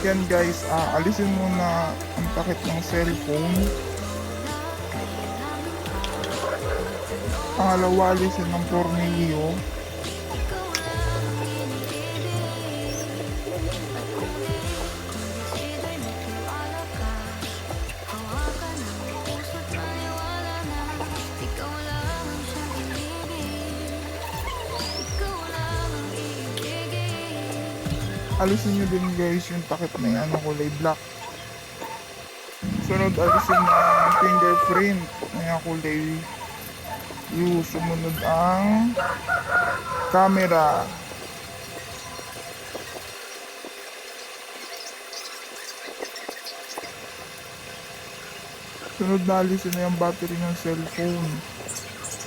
Yan guys, alisin muna ang takip ng cellphone. Pangalawa, alisin ang tornilyo. Alisin nyo din guys yung takip na yan na kulay black. Sunod, alisin ang fingerprint na kulay blue. Sumunod ang camera. Sunod na alisin na yung battery ng cellphone.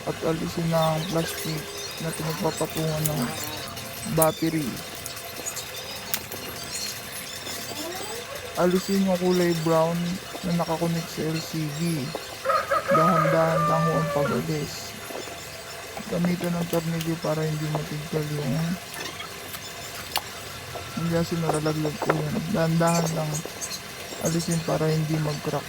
At alisin na ang plastic na pinagpapatungan ng battery. Alisin yung kulay brown na nakakonect sa LCD. Dahan-dahan lang ho ang pag-alis. Gamitan ng tornilyo para hindi matigkal yung hindi kasi nalalaglag po yan. Dahan-dahan lang alisin para hindi mag-crack.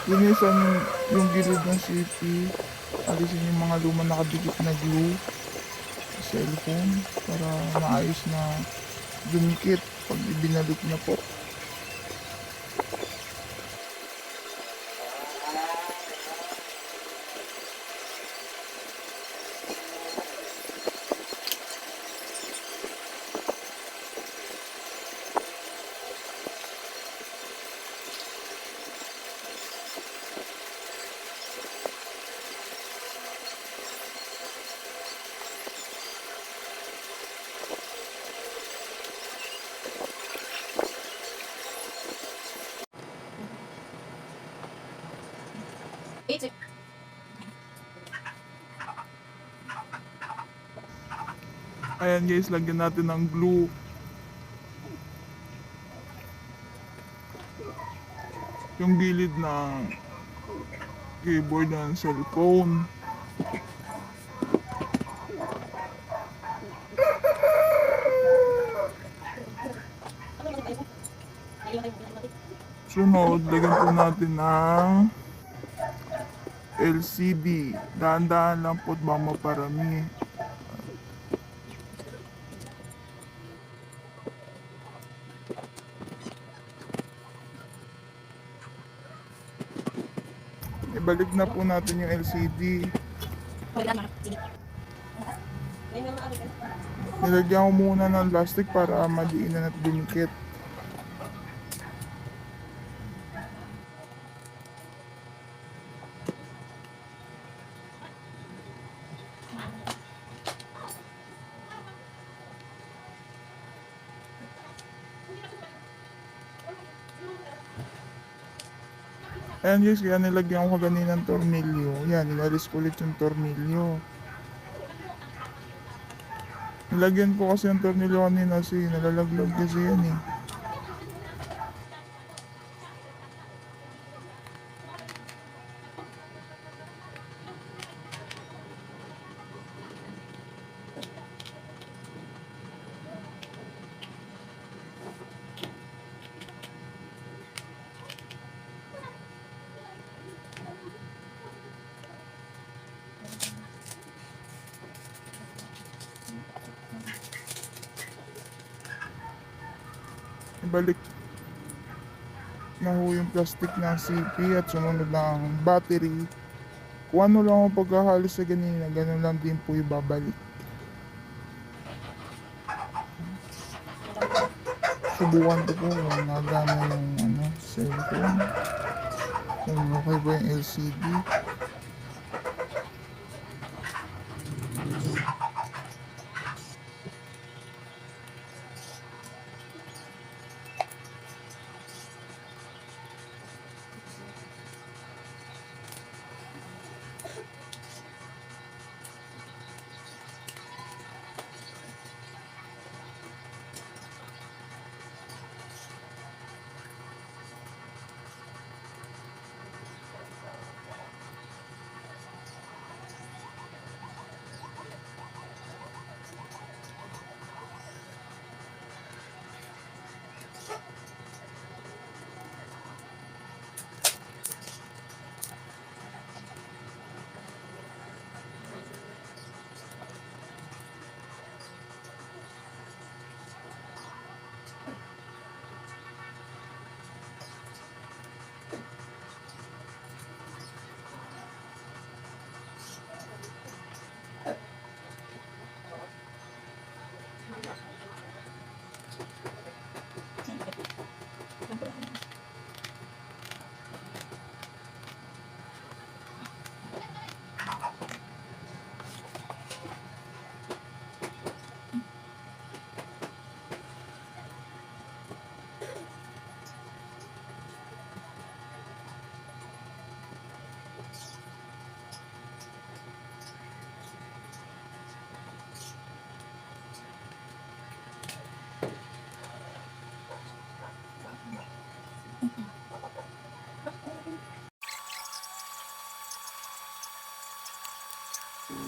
Linisan yung gilid ng CP. Alisin yung mga luma nakadikit na glue sa cellphone para maayos na dumikit pag ibinalik na po. Ayan guys, lagyan natin ng glue. Yung gilid ng keyboard ng cellphone. Sunod, lagyan po natin ng LCD. Dahan-dahan lang po at baka maparami. Ibalik na po natin yung LCD. Nilagyan ko muna ng plastic para madiinan at dumikit. Ayan guys, kaya nilagyan ko kanina ng tornilyo. Yan, inalis ko ulit yung tornilyo. Nilagyan ko kasi yung tornilyo kanina kasi nalalaglag kasi yan eh. Ibalik na ho yung plastic ng CP at sumunod ng battery. Kung ano lang ang pagkahalos sa ganina, ganun lang din po ibabalik. Subukan ko po kung nagana yung cellphone. Kung okay ba yung LCD.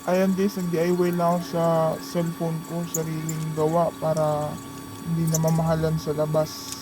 Ayan guys, nag-DIY lang ako sa cellphone ko, sariling gawa para hindi na mamahalan sa labas.